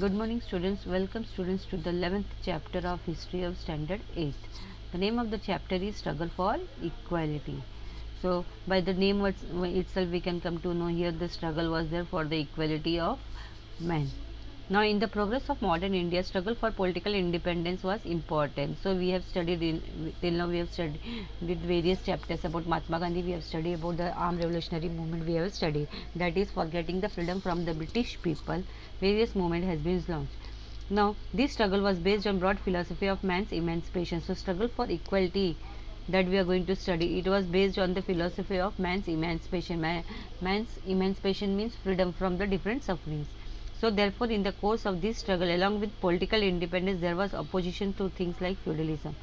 Good morning students, welcome students to the 11th chapter of History of Standard 8th. The name of the chapter is Struggle for Equality. So by the name itself we can come to know here the struggle was there for the equality of men. Now in the progress of modern India, struggle for political independence was important. So we have studied till now we have studied various chapters about Mahatma Gandhi, we have studied about the armed revolutionary movement, we have studied that is for getting the freedom from the British people. Various movement has been launched. Now this struggle was based on broad philosophy of man's emancipation. So struggle for equality that we are going to study, it was based on the philosophy of man's emancipation. Man's emancipation means freedom from the different sufferings. So therefore in the course of this struggle, along with political independence, there was opposition to things like feudalism.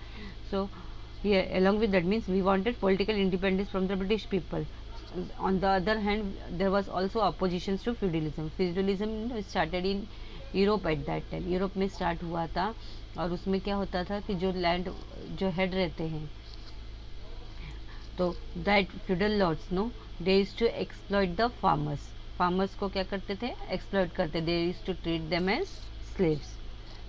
So yeah, along with that means we wanted political independence from the British people. On the other hand, there was also oppositions to feudalism. Feudalism started in Europe at that time, Europe में start हुआ था और उसमें क्या होता था कि जो लैंड जो हेड रहते हैं तो that feudal lords no they used to exploit the farmers. Farmers को क्या करते थे, एक्सप्लॉइट करते, they used to treat them as slaves.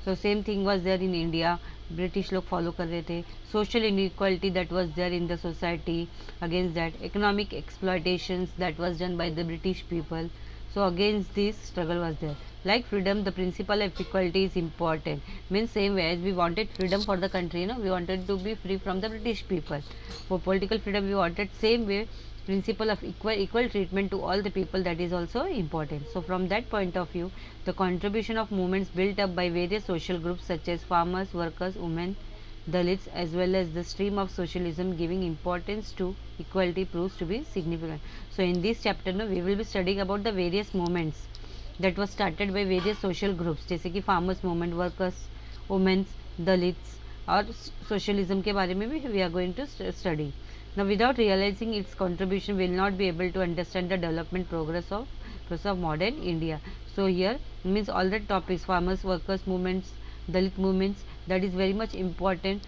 So same thing was there in India, British लोग फॉलो कर रहे थे. Social inequality that was there in the society, against that economic exploitations that was done by the British people. So against this struggle was there. Like freedom, the principle of equality is important. Means same way as we wanted freedom for the country, we wanted to be free from the British people. For political freedom, we wanted same way principle of equal treatment to all the people, that is also important. So from that point of view, the contribution of movements built up by various social groups such as farmers, workers, women, Dalits, as well as the stream of socialism giving importance to equality proves to be significant. So in this chapter we will be studying about the various movements that was started by various social groups, जैसे कि farmers movement, workers, women, Dalits और socialism के बारे में भी we are going to study. Now without realizing its contribution we will not be able to understand the development progress of modern India. So here means all the topics, farmers, workers movements, Dalit movements, that is very much important.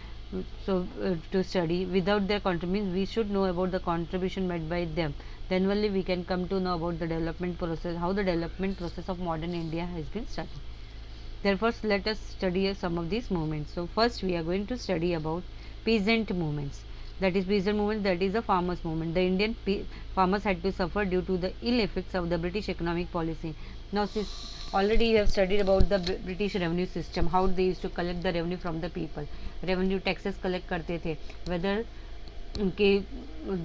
So to study, without their contribution we should know about the contribution made by them, then only we can come to know about the development process, how the development process of modern India has been started. Therefore let us study some of these movements. So first we are going to study about peasant movements. That is peasant movement, that is the farmers movement. The Indian farmers had to suffer due to the ill effects of the British economic policy. Now since already you have studied about the British revenue system, how they used to collect the revenue from the people, revenue taxes collect करते थे, whether उनके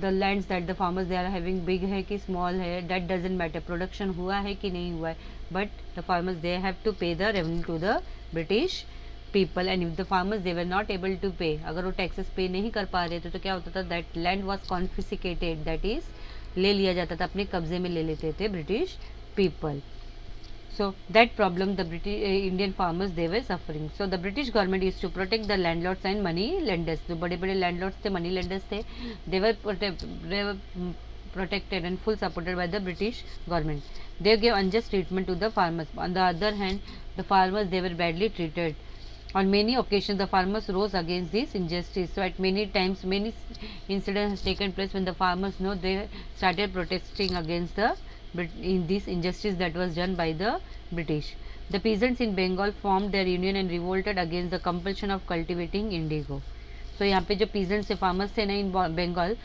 the lands that the farmers they are having big है कि small है, that doesn't matter, production हुआ है कि नहीं हुआ है, but the farmers they have to pay the revenue to the British people. And if the farmers they were not able to pay, अगर वो taxes pay नहीं कर पा रहे थे तो क्या होता था, that land was confiscated, that is ले लिया जाता था, अपने कब्जे में ले लेते थे British people. So that problem the British Indian farmers they were suffering. So the British government used to protect the landlords and money lenders. जो बड़े बड़े landlords थे, money lenders थे, they were protected and full supported by the British government. They gave unjust treatment to the farmers. On the other hand, the farmers they were badly treated. On many occasions, the farmers rose against this injustice. So at many times, many incidents has taken place when the farmers know they started protesting against the in this injustice that was done by the British. The peasants in Bengal formed their union and revolted against the compulsion of cultivating indigo. So यहाँ पे जो peasants थे, farmers थे ना in Bengal,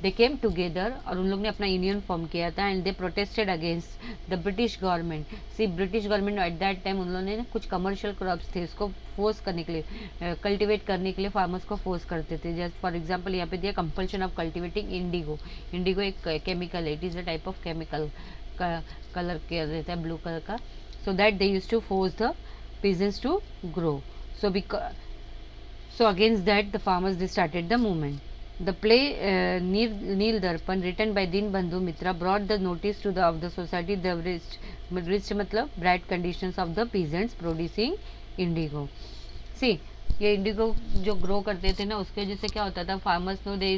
they came together और उन लोग ने अपना यूनियन फॉर्म किया था and they protested against the British government. See British government at that time उन लोगों ने कुछ commercial crops थे उसको फोर्स करने के लिए, कल्टिवेट करने के लिए फार्मर्स को फोर्स करते थे. जैसे फॉर एग्जांपल यहाँ पे दिया compulsion of cultivating indigo. Indigo एक केमिकल है, it is a type of chemical, colour के रहता है ब्लू कलर का. So that they used to force the peasants to grow. So against that the farmers they started the movement. The play Neel Darpan written by Dinbandhu Mitra brought the notice to of the society the rich मतलब bright conditions of the peasants producing indigo. See ये Indigo जो grow करते थे ना उसके वजह से क्या होता था, फार्मर्स नो दे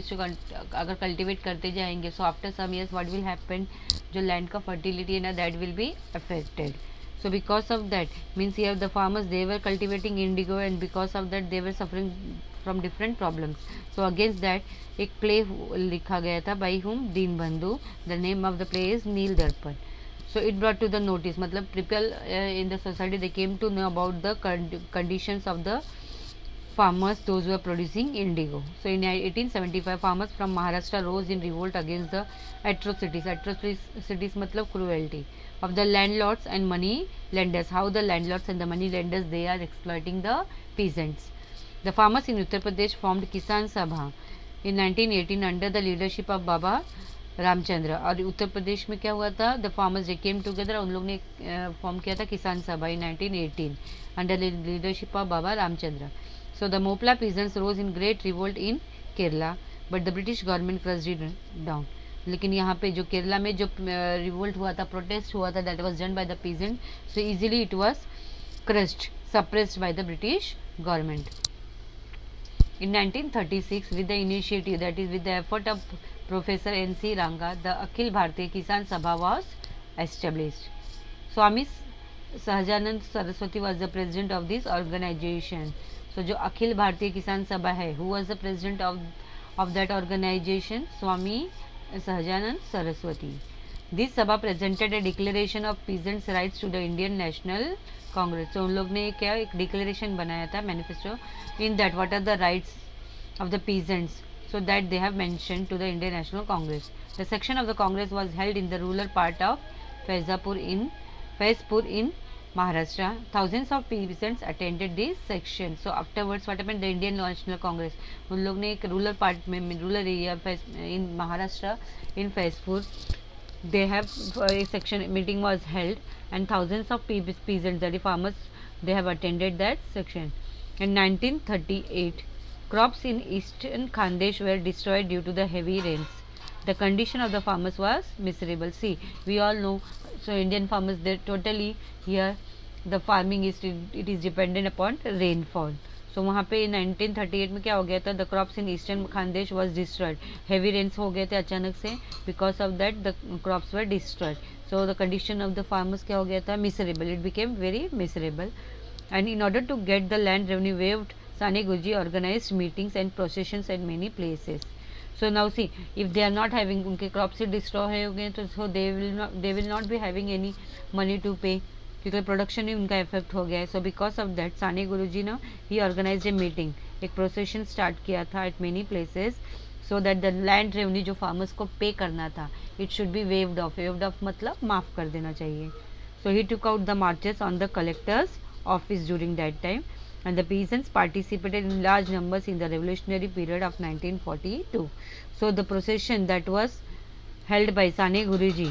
अगर कल्टिवेट करते जाएंगे so after some years what will happen, जो लैंड का फर्टिलिटी है ना that will be affected. So because of that means here the farmers they were cultivating indigo and because of that they were suffering from different problems. So against that एक play लिखा गया था by whom, Deenbandhu. The name of the play is Neel Darpan. So it brought to the notice, matlab people in the society, they came to know about the conditions of the farmers, those who were producing indigo. So in 1875, farmers from Maharashtra rose in revolt against the atrocities matlab cruelty of the landlords and money lenders. How the landlords and the money lenders, they are exploiting the peasants. The farmers in Uttar Pradesh formed Kisan Sabha in 1918 under the leadership of Baba Ramchandra. और उत्तर प्रदेश में क्या हुआ था, the farmers they came together, उन लोग ने form किया था किसान सभा इन 1918 under leadership of Baba Ramchandra. So the Mopla peasants rose in great revolt in Kerala, but the British government crushed it down. लेकिन यहाँ पे जो केरला में जो रिवोल्ट हुआ था, प्रोटेस्ट हुआ था, that was done by the peasant, so easily it was crushed, suppressed by the British government. In 1936, with the initiative, that is with the effort of Professor N.C. Ranga, the Akhil Bharatiya Kisan Sabha was established. Swami Sahajanand Saraswati was the president of this organization. So जो अखिल भारतीय किसान सभा है, who was the president of that organization? Swami Sahajanand Saraswati. This sabha presented a declaration of peasants' rights to the Indian National Congress. So उन लोग ने क्या एक declaration बनाया था, manifesto, in that what are the rights of the peasants, so that they have mentioned to the Indian National Congress. The section of the Congress was held in the rural part of Faizpur in Maharashtra. Thousands of peasants attended this section. So afterwards what happened, the Indian National Congress, उन लोग ने एक rural part में, rural area in Maharashtra in Faizpur, they have a section meeting was held, and thousands of peasants, that is farmers, they have attended that section. In 1938, crops in eastern Khandesh were destroyed due to the heavy rains. The condition of the farmers was miserable. See, we all know, so Indian farmers, they totally here the farming is, it is dependent upon rainfall. So वहाँ पे 1938 में क्या हो गया था, the crops in eastern Khandesh was destroyed, heavy rains हो गए थे अचानक से, because of that the crops were destroyed. So the condition of the farmers क्या हो गया था, miserable, it became very miserable. And in order to get the land revenue waived, Sane Guruji organized meetings and processions at many places. So now see, if they are not having, उनके crops से destroy हो गए, तो so they will not be having any money to pay, क्योंकि production ही उनका effect हो गया है. So because of that Sane Guruji ने ही ऑर्गेनाइज ए मीटिंग, एक प्रोसेशन स्टार्ट किया था at many places, so that the land revenue जो फार्मर्स को पे करना था, it should be waived off. Waived off मतलब माफ़ कर देना चाहिए. So he took out the marches on the collectors office during that time, and the peasants participated in large numbers in the revolutionary period of 1942. So the procession that was held by Sane Guruji,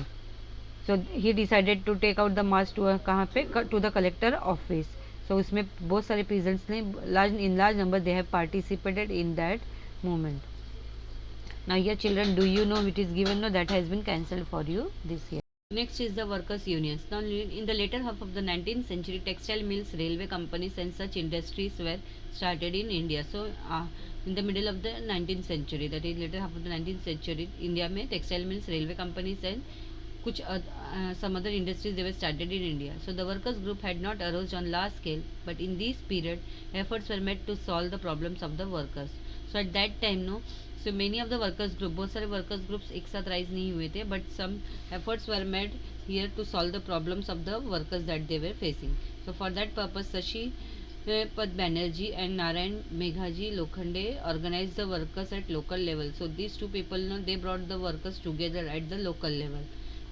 so he decided to take out the march to कहाँ पे, to the collector office. So उसमें बहुत सारे peasants ने in large number they have participated in that movement. Now here children, do you know it is given? No, that has been cancelled for you this year. Next is the workers' unions. Now, in the later half of the 19th century, textile mills, railway companies, and such industries were started in India. So, in the middle of the 19th century, that is later half of the 19th century, India में textile mills, railway companies, and कुछ some other industries, they were started in India. So, the workers' group had not arose on large scale, but in this period, efforts were made to solve the problems of the workers. So, at that time, no. So many of the workers group, बहुत सारे workers groups एक साथ rise नहीं हुए थे, but some efforts were made here to solve the problems of the workers that they were facing. So for that purpose, Shashi Pad Banerjee and Narayan Meghaji Lokhande organized the workers at local level. So these two people, no, they brought the workers together at the local level.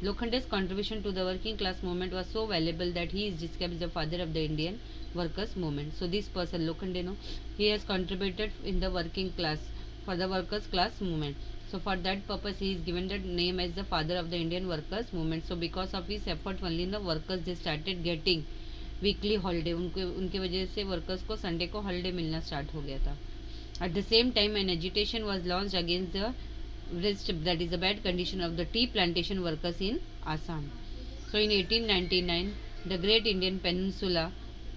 Lokhande's contribution to the working class movement was so valuable that he is described as the father of the Indian workers movement. So this person Lokhande, no, he has contributed in the working class, for the workers class movement. So for that purpose he is given the name as the father of the Indian workers movement. So because of his effort only the workers they started getting weekly holiday. उनके वजह से workers को Sunday को holiday मिलना start हो गया था. At the same time an agitation was launched against the wrist, that is the bad condition of the tea plantation workers in Assam. So in 1899 the Great Indian Peninsula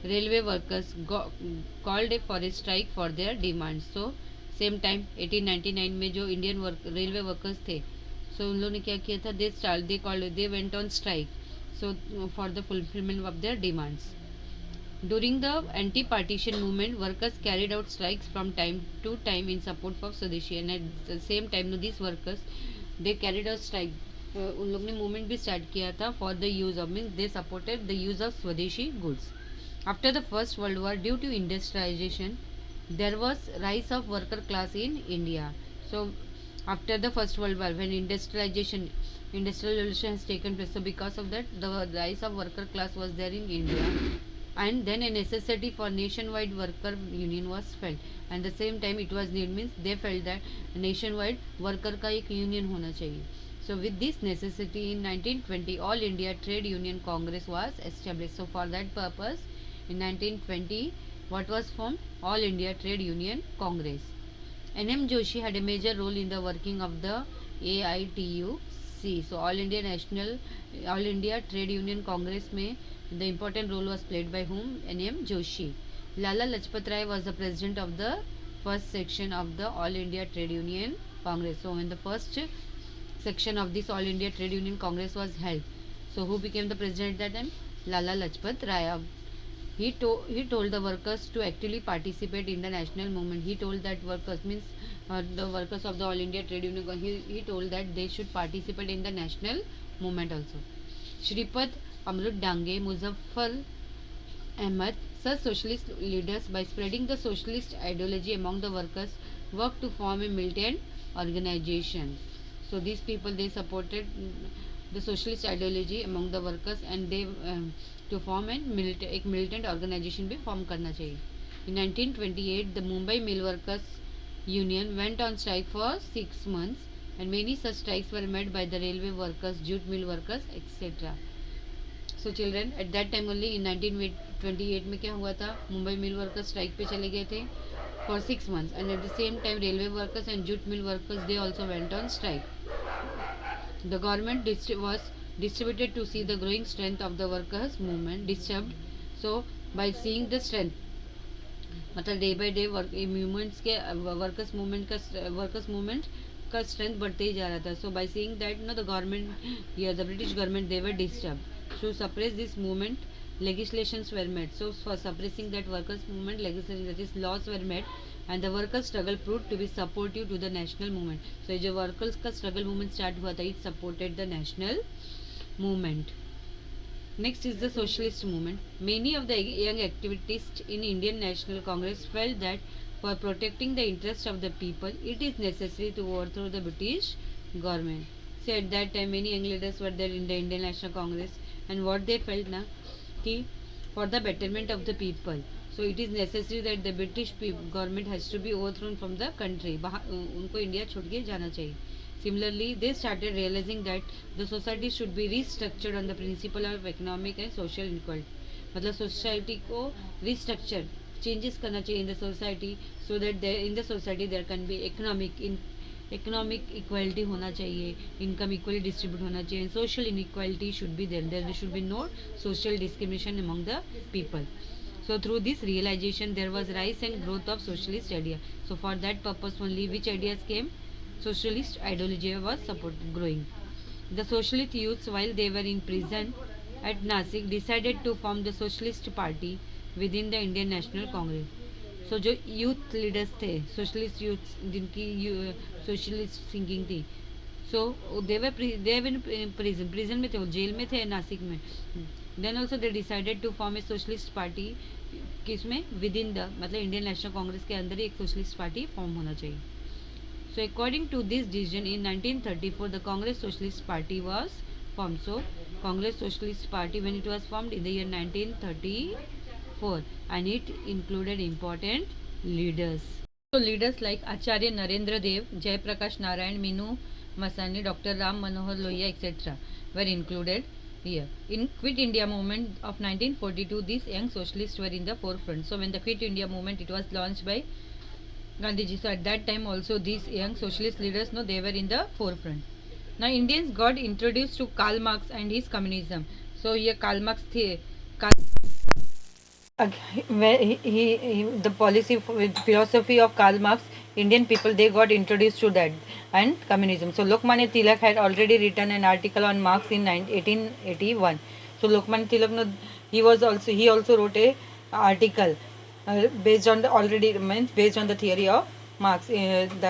railway workers called for a strike for their demands. So same time 1899 में जो Indian railway workers थे, सो उन लोगों ने क्या किया था, they went on strike, so for the fulfilment of their demands. During the anti-partition movement, workers carried out strikes from time to time in support of Swadeshi, and at the same time, these workers they carried out strike उन लोग ने movement भी start किया था for the use of means they supported the use of swadeshi goods. After the first world war due to industrialization there was rise of worker class in India. So after the first world war, when industrial revolution has taken place, so because of that the rise of worker class was there in India, and then a necessity for nationwide worker union was felt, and the same time it was need means they felt that nationwide worker का एक union होना चाहिए. So with this necessity in 1920 All India Trade Union Congress was established. So for that purpose in 1920 what was formed? All India Trade Union Congress. N.M. Joshi had a major role in the working of the AITUC. So All India Trade Union Congress में the important role was played by whom? N.M. Joshi. Lala Lajpat Rai was the president of the first section of the All India Trade Union Congress. So when the first section of this All India Trade Union Congress was held, so who became the president at that time? Lala Lajpat Rai. He told the workers to actively participate in the national movement. He told that workers means the workers of the All India Trade Union. He told that they should participate in the national movement also. Shripad Amrut Dange, Muzaffar Ahmad, such socialist leaders, by spreading the socialist ideology among the workers, worked to form a militant organization. So these people they supported the socialist ideology among the workers, and they to form एक militant organization भी form करना चाहिए. In 1928 the Mumbai Mill Workers Union went on strike for 6 months, and many such strikes were made by the railway workers, jute mill workers, etc. So children, at that time only in 1928 में क्या हुआ था? मुंबई मिल workers strike पे चले गए थे for 6 months, and at the same time railway workers and jute mill workers they also went on strike. The government was distributed to see the growing strength of the workers movement disturbed. So by seeing the strength, मतलब day by day movements के workers movement का strength बढ़ते ही जा रहा था. So by seeing that no the government या the British government they were disturb to suppress this movement. Legislations were made. So for suppressing that workers movement, legislation that is laws were made, and the workers struggle proved to be supportive to the national movement. So जो workers का struggle movement start हुआ था, it supported the national movement. Next is the socialist movement. Many of the young activists in Indian National Congress felt that for protecting the interests of the people, it is necessary to overthrow the British government. So at that time, many young leaders were there in the Indian National Congress, and what they felt na कि for the betterment of the people, so it is necessary that the British government has to be overthrown from the country. उनको India छोड़ के जाना चाहिए. Similarly, they started realizing that the society should be restructured on the principle of economic and social equality. मतलब society को restructure changes करना चाहिए in the society, so that there in the society there can be economic equality होना चाहिए, income equally distribute होना चाहिए, social inequality should be there should be no social discrimination among the people. So through this realization there was rise and growth of socialist idea. So for that purpose only which ideas came? Socialist ideology was growing. The socialist youths, while they were in prison at Nasik, decided to form the Socialist Party within the Indian National Congress. So जो youth leaders थे, socialist youth जिनकी socialist thinking थी, सो देवर in prison में थे, वो jail में थे नासिक में. Then also they decided to form a socialist party. किसमें? विद इन द मतलब इंडियन नेशनल कांग्रेस के अंदर ही एक सोशलिस्ट पार्टी फॉर्म होना चाहिए. So according to this decision in 1934 the Congress Socialist Party was formed. So Congress Socialist Party when it was formed in the year 1934, and it included important leaders. So leaders like Acharya Narendra Dev, Jay Prakash Narayan, Minu Masani, Dr. Ram Manohar Lohia, etc. were included here. In Quit India movement of 1942 these young socialists were in the forefront. So when the Quit India movement it was launched by Gandhiji, so at that time also these young socialist leaders, no, they were in the forefront. Now Indians got introduced to Karl Marx and his communism. So here Karl Marx the policy philosophy of Karl Marx, Indian people they got introduced to that and communism. So Lokmanya Tilak had already written an article on Marx in 1881. So Lokmanya Tilak, no, he also wrote a article based on the theory of Marx,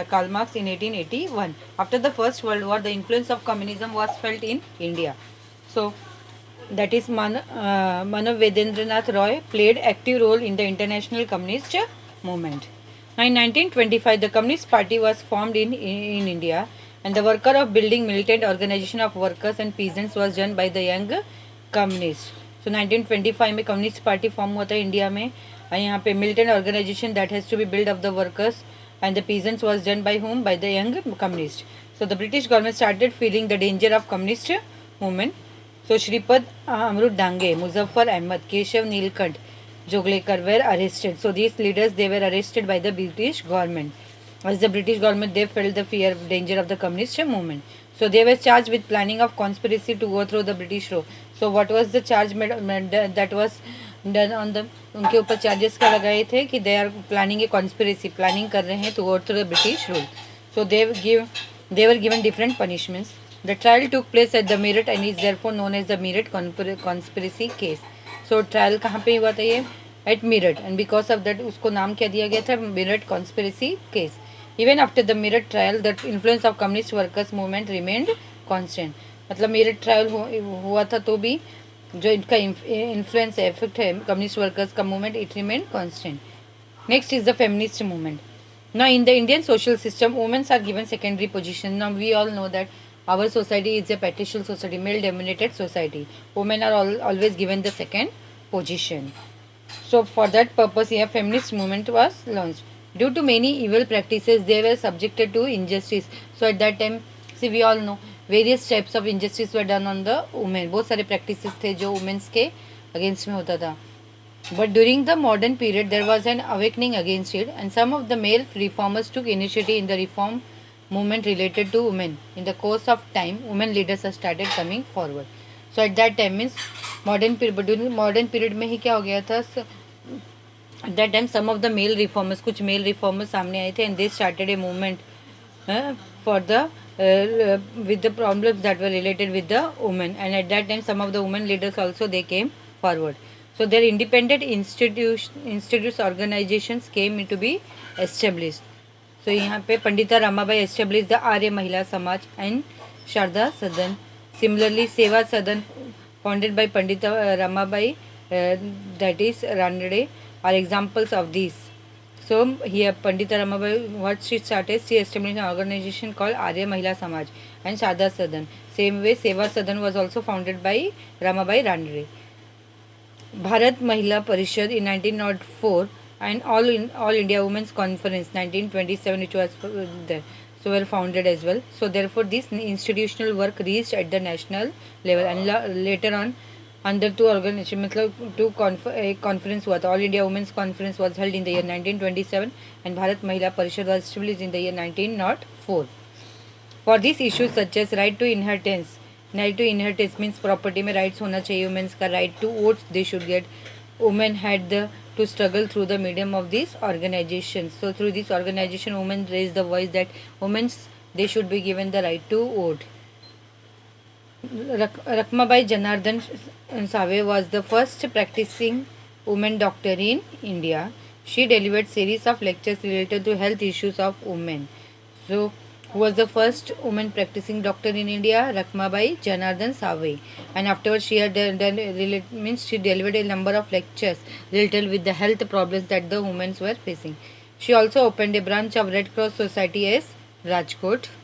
Karl Marx in 1881. After the First World War, the influence of communism was felt in India. So, that is Manav Vedendranath Roy played active role in the international communist movement. Now, in 1925, the Communist Party was formed in India, and the work of building militant organization of workers and peasants was done by the young communists. So 1925 में communist party form हुआ था India में, और यहाँ पे militant organisation that has to be build of the workers and the peasants was done by whom? By the young communists. So the British government started feeling the danger of communist movement. So Shripad Amrut Dange, Muzaffar Ahmad, Keshav Nilkant, Joglekar were arrested. So these leaders, they were arrested by the British government. As the British government, they felt the fear, danger of the communist movement. So they were charged with planning of conspiracy to go through the British rule. So what was the charge that was done on the, उनके ऊपर charges क्या लगाए थे कि they are planning a conspiracy, planning कर रहे हैं to go through the British rule. So they were given different punishments. The trial took place at the Meerut and is therefore known as the Meerut conspiracy case. So trial कहाँ पे हुआ था? ये at Meerut, and because of that उसको नाम क्या दिया गया था? Meerut conspiracy case. Even after the Meerut trial the influence of communist workers movement remained constant. मतलब मीरठ ट्रायल हुआ था तो भी जो इनका इन्फ्लुएंस है, इफेक्ट है कम्युनिस्ट वर्कर्स का movement, it remain constant. Next is the feminist movement. Now in the Indian social system womens are given secondary position. Now we all know that our society is a patriarchal society, male dominated society. Women are always given the second position. So for that purpose here feminist movement was launched. Due to many evil practices they were subjected to injustice. So at that time, see we all know various types of injustice were done on the women. बहुत सारे practices थे जो women's के against में होता था. But during the modern period there was an awakening against it and some of the male reformers took initiative in the reform movement related to women. In the course of time women leaders are started coming forward. So at that time means modern period, during modern period में ही क्या हो गया था? At that time some of the male reformers, कुछ male reformers सामने आए थे and they started a movement for the with the problems that were related with the women, and at that time some of the women leaders also they came forward. So their independent institutes organizations came to be established. So यहाँ पे Pandita Ramabai established the आर्य महिला समाज and Sharda सदन. Similarly सेवा सदन founded by Pandita Ramabai that is Ranade are examples of these. So here Pandita Ramabai, what she started, she established an organization called Arya Mahila Samaj and Sharda Sadan. Same way Seva Sadan was also founded by Ramabai Ranade. Bharat Mahila Parishad in 1904 and All India Women's Conference 1927, which was there, so were founded as well. So therefore this institutional work reached at the national level, and later on under two organisation, मतलब एक conference हुआ था. All India Women's Conference was held in the year 1927 and Bharat Mahila Parishad was established in the year 1904. For this issues such as right to inheritance. Right to inheritance means property में rights होना चाहिए womens का. Right to votes they should get. Women had the to struggle through the medium of this organisation. So through this organisation women raise the voice that womens they should be given the right to vote. Rakmabai Janardhan Save was the first practicing woman doctor in India. She delivered series of lectures related to health issues of women. So, who was the first woman practicing doctor in India? Rakmabai Janardhan Save. And afterwards, she had she delivered a number of lectures related with the health problems that the women were facing. She also opened a branch of Red Cross Society as Rajkot.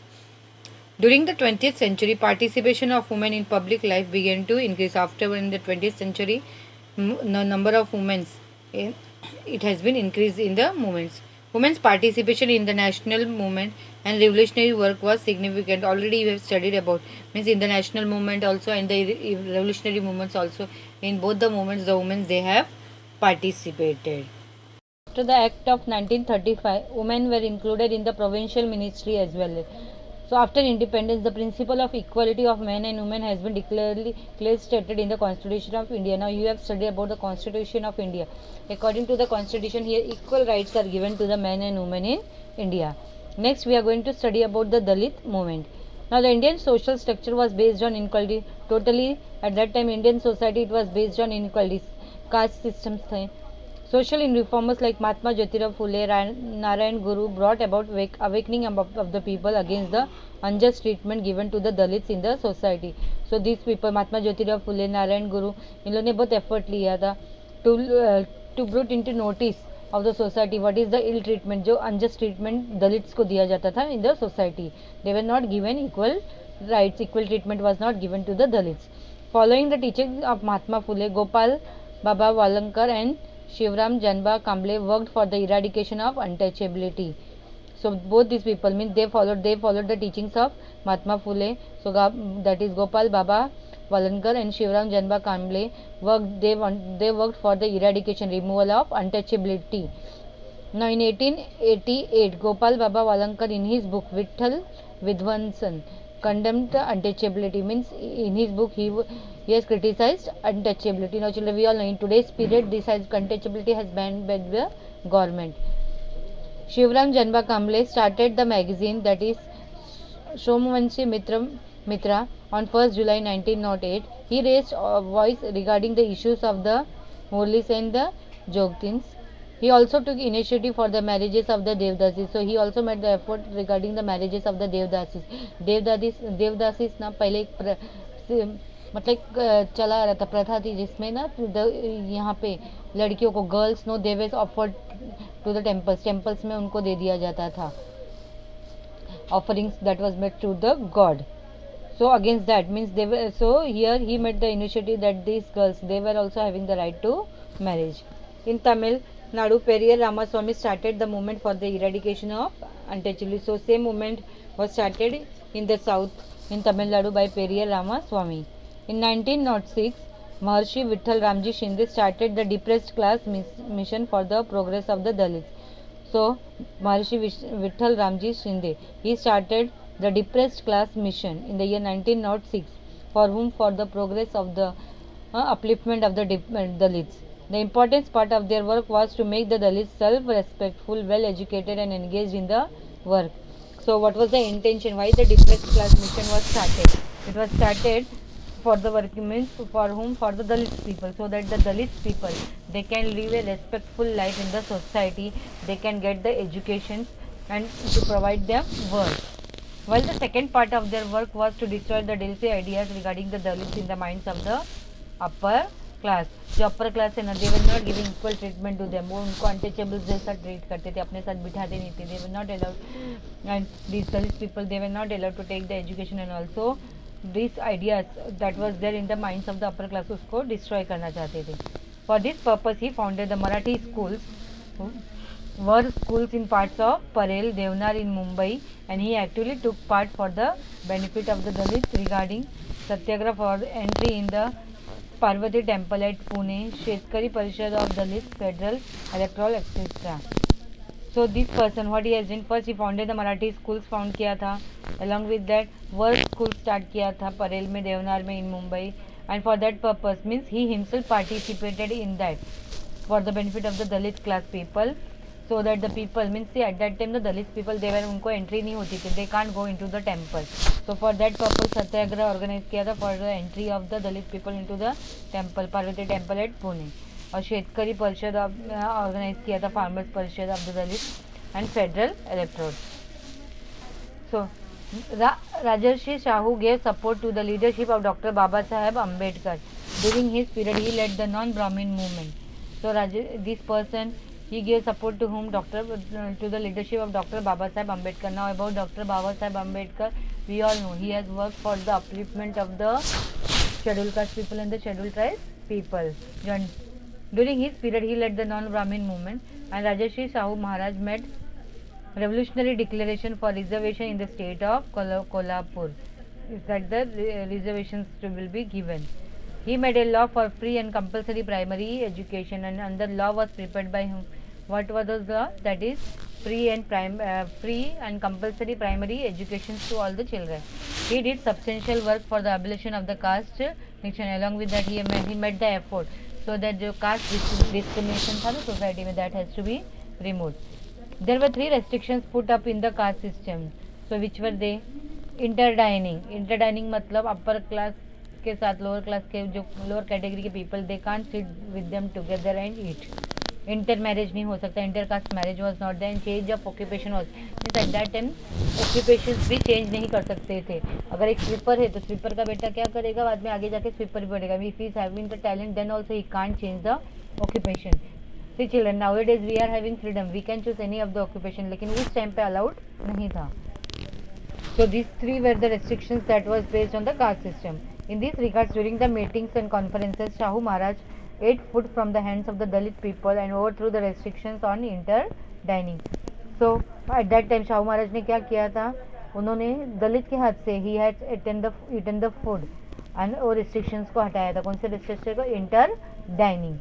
During the 20th century, participation of women in public life began to increase. After in the 20th century, the number of women it has been increased in the movements. Women's participation in the national movement and revolutionary work was significant. Already we have studied about, means in the national movement also and the revolutionary movements also. In both the movements, the women they have participated. After the Act of 1935, women were included in the provincial ministry as well. So after independence, the principle of equality of men and women has been clearly stated in the Constitution of India. Now you have studied about the Constitution of India. According to the Constitution, here equal rights are given to the men and women in India. Next, we are going to study about the Dalit movement. Now the Indian social structure was based on inequality. Totally at that time, Indian society it was based on inequality. Caste systems. Social reformers like Mahatma Jyotirao Phule, Narayan Guru brought about awakening of the people against the unjust treatment given to the Dalits in the society. So these people, Mahatma Jyotirao Phule, Narayan Guru, इन लोगों ने बहुत effort लिया था to brought into notice of the society what is the ill treatment, जो unjust treatment Dalits को दिया जाता था in the society. They were not given equal rights, equal treatment was not given to the Dalits. Following the teachings of Mahatma Phule, Gopal Baba Walankar and Shivram Janba Kamble worked for the eradication of untouchability. So both these people means they followed the teachings of Mahatma Phule. So that is Gopal Baba Walankar and Shivram Janba Kamble they worked for the eradication, removal of untouchability. Now in 1888, Gopal Baba Walankar in his book Vitthal Vidwansan condemned untouchability, means in his book he has criticized untouchability. Now children, we all know in today's period this has untouchability has banned by the government. Shivram Janba Kamble started the magazine that is Somvanshi Mitra on 1st July 1908. He raised a voice regarding the issues of the Murlis and the Jogtins. He also took initiative for the marriages of the Devdasis. So he also made the effort regarding the marriages of the Devdasis. Devdasis ना पहले एक मतलब एक चला आ रहा था, प्रथा थी जिसमें ना यहाँ पे लड़कियों को girls no they were offered to the temples में उनको दे दिया जाता था offerings that was made to the god. So against that means they were, so here he made the initiative that these girls they were also having the right to marriage. In Tamil Nadu, Periyar Ramaswamy started the movement for the eradication of untouchability. So same movement was started in the south in Tamil Nadu by Periyar Ramaswamy. In 1906, Maharshi Vitthal Ramji Shinde started the depressed class mission for the progress of the Dalits. So Maharshi Vitthal Ramji Shinde, he started the depressed class mission in the year 1906 for whom for the progress of the upliftment of the Dalits. The important part of their work was to make the Dalits self-respectful, well-educated and engaged in the work. So what was the intention? Why the depressed class mission was started? It was started for the working means for whom? For the Dalits people, so that the Dalits people they can live a respectful life in the society, they can get the education and to provide them work. While the second part of their work was to destroy the Delphi ideas regarding the Dalits in the minds of the upper class. जो upper class है ना, they were not giving equal treatment to them. वो उनको untouchables जैसा treat करते थे, अपने साथ बिठाते नहीं थे. They were not allowed, and these Dalit people they were not allowed to take the education, and also these ideas that was there in the minds of the upper class उसको destroy करना चाहते थे. For this purpose he founded the Marathi schools, were schools in parts of Parel, Devnar in Mumbai, and he actively took part for the benefit of the Dalits regarding Satyagraha for entry in the Parvati temple at Pune, Shetkari Parishad of Dalits, Federal, Electoral, etc. So this person what he has done, first he founded the Marathi schools found किया था, along with that world school start किया था परेल में, देवनार में in Mumbai, and for that purpose means he himself participated in that for the benefit of the Dalit class people, so that the people means see at that time the Dalit people they were उनको entry नहीं होती थी, they can't go into the temple. So for that purpose Satyagraha organize किया था for the entry of the Dalit people into the temple, Parvati temple at Pune. और शेतकरी परिषद organise किया था, फार्मर्स परिषद of the Dalit and federal electrode. So Rajarshi Shahu gave support to the leadership of Dr. Baba Saheb Ambedkar. During his period he led the non-Brahmin movement. So this person he gave support to whom? To the leadership of Dr. Baba Saheb Ambedkar. Now about Dr. Baba Saheb Ambedkar, we all know he has worked for the upliftment of the scheduled caste people and the scheduled tribe people. During his period, he led the non-Brahmin movement, and Rajarshi Shahu Maharaj made revolutionary declaration for reservation in the state of Kolhapur, that the reservations will be given. He made a law for free and compulsory primary education, and under law was prepared by him. What was the law? That is free and compulsory primary education to all the children. He did substantial work for the abolition of the caste distinction. Along with that, he made the effort so that जो caste discrimination था ना society में, that has to be removed. There were 3 restrictions put up in the caste system. So which were they? Interdining मतलब upper class के साथ lower class के जो lower category के people they can't sit with them together and eat. Inter marriage नहीं हो सकता, inter caste marriage was not there, change of occupation was, at that time occupation भी change नहीं कर सकते थे। अगर एक स्वीपर है तो स्वीपर का बेटा क्या करेगा, बाद में आगे जाके स्वीपर भी बनेगा। If he is having the talent then also he can't change the occupation. See children, now it is we are having freedom, we can choose any of the occupation, लेकिन उस टाइम पे allowed नहीं था। So these three were the restrictions that was based on the caste system. In these regards, during the meetings and conferences, Shahu Maharaj ate food from the hands of the Dalit people and overthrew the restrictions on inter-dining. So at that time Shahu Maharaj ने क्या किया था, उन्होंने दलित के हाथ से he had eaten the food and वो restrictions को हटाया था। कौन से restrictions को? inter-dining.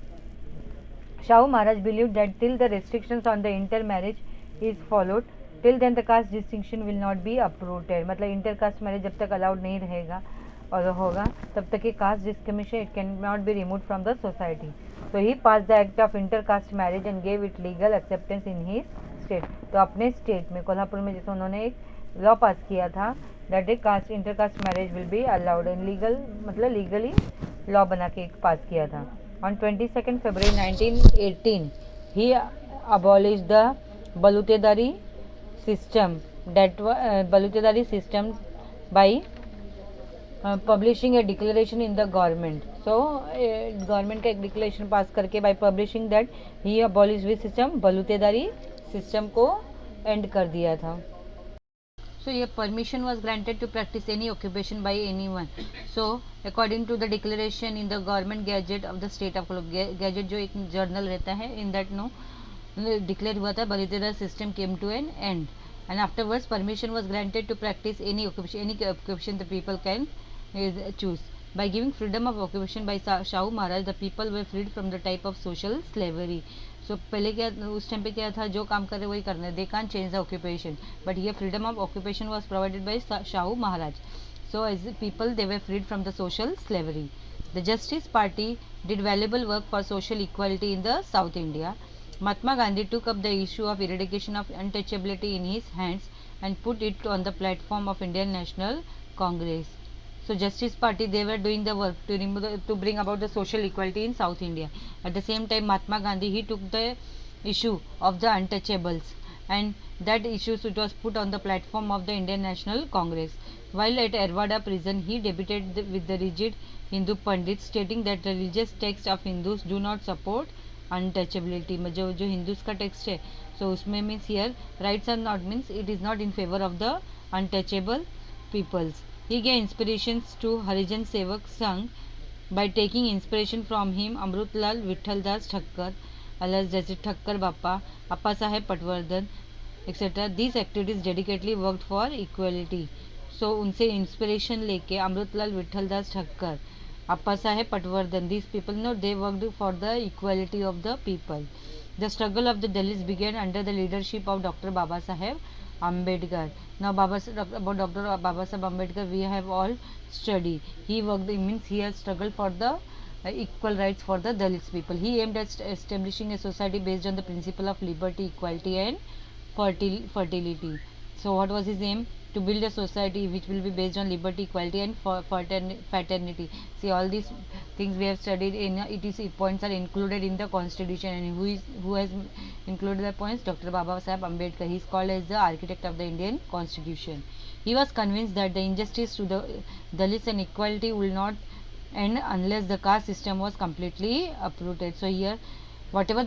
Shahu Maharaj believed that till the restrictions on the intermarriage is followed, till then the caste distinction will not be uprooted. मतलब इंटर कास्ट मैरिज जब तक अलाउड नहीं रहेगा और होगा तब तक ये caste discrimination it can not be remove from the society. So he pass the act of inter caste marriage and gave it legal acceptance in he state. तो अपने स्टेट में कोल्हापुर में जैसे उन्होंने एक लॉ पास किया था that a caste inter caste marriage will be allowed and legal, मतलब लीगली लॉ बना के एक पास किया था. On 22nd February 1918, he abolished the Balutedari system, Balutedari system by publishing a declaration in the government. So government का एक declaration पास करके by publishing that he abolished which system, Balutedari system को end कर दिया था. So here permission was granted to practice any occupation by anyone. So according to the declaration in the government gazette of the state of gazette जो एक journal रहता है, in that no declare हुआ था Balutedari system came to an end, and afterwards permission was granted to practice any occupation the people can choose. By giving freedom of occupation by Shahu Maharaj, the people were freed from the type of social slavery. So पहले क्या उस time पे क्या था, जो काम कर रहे वही करना है, they can't change the occupation, but here freedom of occupation was provided by Shahu Maharaj. So as the people they were freed from the social slavery. The Justice Party did valuable work for social equality in the South India. Mahatma Gandhi took up the issue of eradication of untouchability in his hands and put it on the platform of Indian National Congress. So Justice Party they were doing the work to bring about the social equality in South India. At the same time Mahatma Gandhi he took the issue of the untouchables, and that issue it was put on the platform of the Indian National Congress. While at Erwada prison he debated with the rigid Hindu Pandits, stating that the religious texts of Hindus do not support untouchability. जो हिंदूज का text है so उसमें means here rights are not means it is not in favour of the untouchable peoples. He gave inspirations to Harijan Sevak Sangh by taking inspiration from him. Amrutlal Vithaldas Thakkar, alias जैसे ठक्कर बापा, Appa Saheb Patwardhan, etc. These activities dedicatedly worked for equality. So उनसे inspiration लेके Amritlal Vithaldas Thakkar, Appa Saheb Patwardhan, these people know they worked for the equality of the people. The struggle of the Dalits began under the leadership of Dr. Baba Saheb Ambedkar. Now about Dr. Baba Saheb Ambedkar we have all studied. He worked, means he has struggled for the equal rights for the Dalits people. He aimed at establishing a society based on the principle of liberty, equality and fertility. So what was his aim? To build a society which will be based on liberty, equality and fraternity. See all these things we have studied in points are included in the constitution, and who has included the points? Dr. Baba Saheb Ambedkar. He is called as the architect of the Indian constitution. He was convinced that the injustice to the Dalits and equality will not end unless the caste system was completely uprooted. So here whatever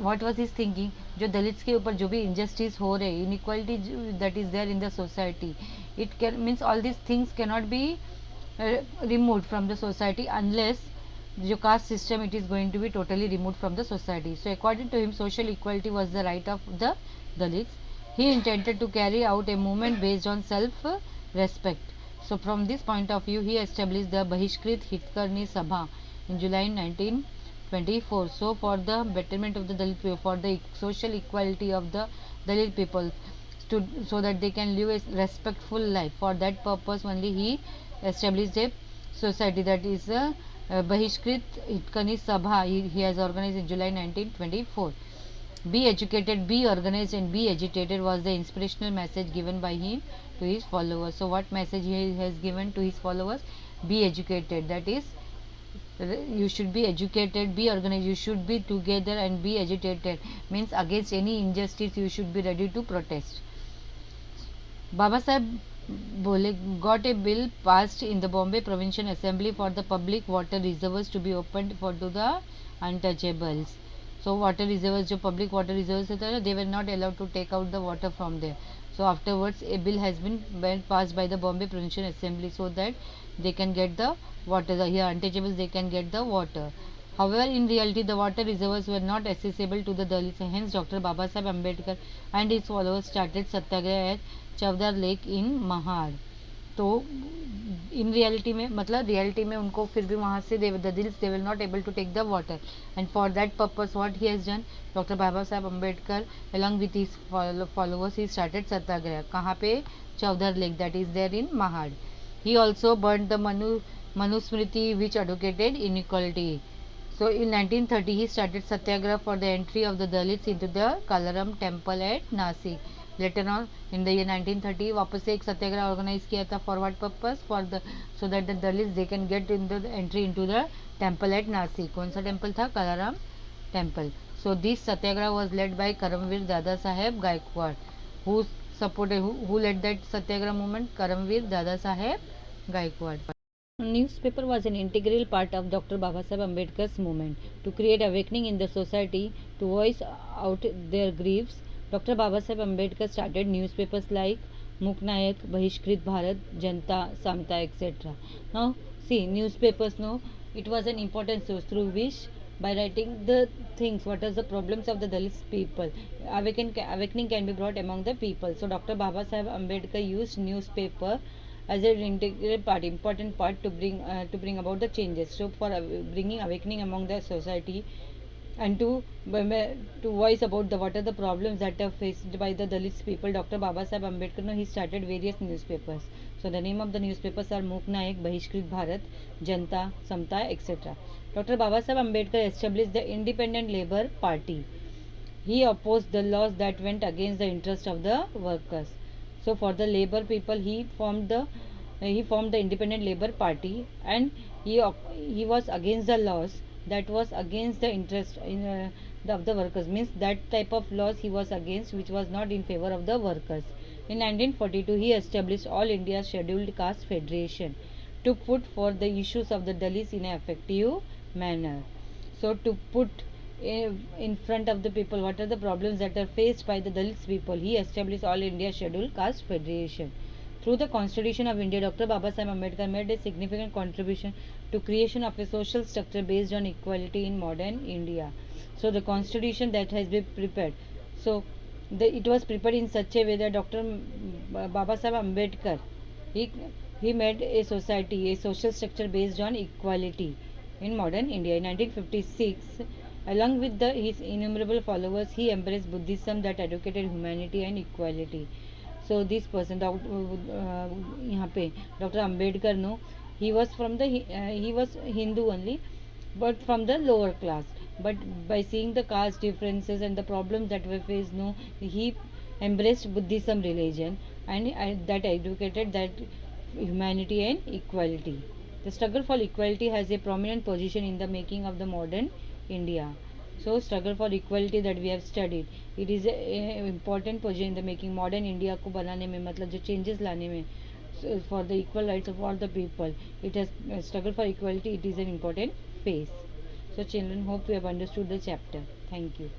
what was his thinking, जो Dalits के ऊपर जो भी injustice हो रहे, inequality that is there in the society, it can means all these things cannot be removed from the society unless the caste system it is going to be totally removed from the society. So according to him social equality was the right of the Dalits. He intended to carry out a movement based on self respect. So from this point of view he established the Bahishkrit Hitkarni Sabha in July 1924. So for the betterment of the Dalit people, for the social equality of the Dalit people, so that they can live a respectful life, for that purpose only he established a society, that is Bahishkrit Hitkarni Sabha. He has organized in July 1924. Be educated, be organized and be agitated was the inspirational message given by him to his followers. So what message he has given to his followers? Be educated, that is You should be educated, be organized, you should be together and be agitated. Means against any injustice you should be ready to protest. Baba Saheb Bole got a bill passed in the Bombay Provincial Assembly for the public water reservoirs to be opened for to the untouchables. So water reservoirs, जो public water reservoirs होता है, they were not allowed to take out the water from there. So afterwards a bill has been passed by the Bombay Provincial Assembly so that they can get the water. The here untouchables they can get the water. However, in reality, the water reservoirs were not accessible to the Dalits. Hence, Dr. Baba Saheb Ambedkar and his followers started Satyagraha at चवदार lake in Mahad. तो in reality में मतलब reality में उनको फिर भी वहाँ से the Dalits they will not able to take the water and for that purpose what he has done doctor Baba Saheb Ambedkar along with his followers he started satyagraha. कहाँ पे? Chavdar lake that is there in Mahad. He also burn the Manusmriti which advocated inequality. So in 1930 he started satyagraha for the entry of the Dalits into the Kalaram temple at Nasik. Later on in the year 1930 वापस से एक सत्याग्रह organize किया था for what purpose for the so that the Dalits they can get in the entry into the temple at Nasik. कौन सा temple था? Kalaram temple. So this satyagraha was led by Karmaveer Dada Saheb Gaikwad. Who supported who led that satyagraha movement? Karmaveer Dada Saheb Gaekwad. Newspaper was an integral part of Dr. Babasaheb Ambedkar's movement to create awakening in the society to voice out their griefs. Dr. Babasaheb Ambedkar started newspapers like Muknayak, Bahishkrit Bharat, Janta, Samta, etc. Now, see, newspapers, no, it was an important source through which, by writing the things, what are the problems of the Dalit people, awakening can be brought among the people. So, Dr. Babasaheb Ambedkar used newspaper as an integral part, important part to bring about the changes. So for bringing awakening among the society and to voice about the what are the problems that are faced by the Dalits people, Dr. Baba Saheb Ambedkar, he started various newspapers. So the name of the newspapers are Muknayak, Bahishkrit Bharat, Janta, Samta, etc. Dr. Baba Saheb Ambedkar established the Independent Labour Party. He opposed the laws that went against the interest of the workers. So for the labor people, he formed the Independent Labour Party, and he was against the laws that was against the interest of the workers. Means that type of laws he was against, which was not in favor of the workers. In 1942, he established All India Scheduled Caste Federation to put forth the issues of the Dalits in an effective manner. So to put in front of the people what are the problems that are faced by the Dalits people, he established All India Scheduled Caste Federation. Through the Constitution of India, Dr. Baba Saheb Ambedkar made a significant contribution to creation of a social structure based on equality in modern India. So the constitution that has been prepared, so it was prepared in such a way that Dr. Baba Saheb Ambedkar, he made a society, a social structure based on equality in modern India. In 1956, along with his innumerable followers, he embraced Buddhism that advocated humanity and equality. So this person, यहाँ पे Dr. Ambedkar, no, he was Hindu only, but from the lower class. But by seeing the caste differences and the problems that were faced, no, he embraced Buddhism religion and that advocated that humanity and equality. The struggle for equality has a prominent position in the making of the modern India. So struggle for equality that we have studied, it is a important position in the making modern India को बनाने में, मतलब जो changes लाने में, for the equal rights of all the people. It has struggle for equality, it is an important phase. So children, hope you have understood the chapter. Thank you.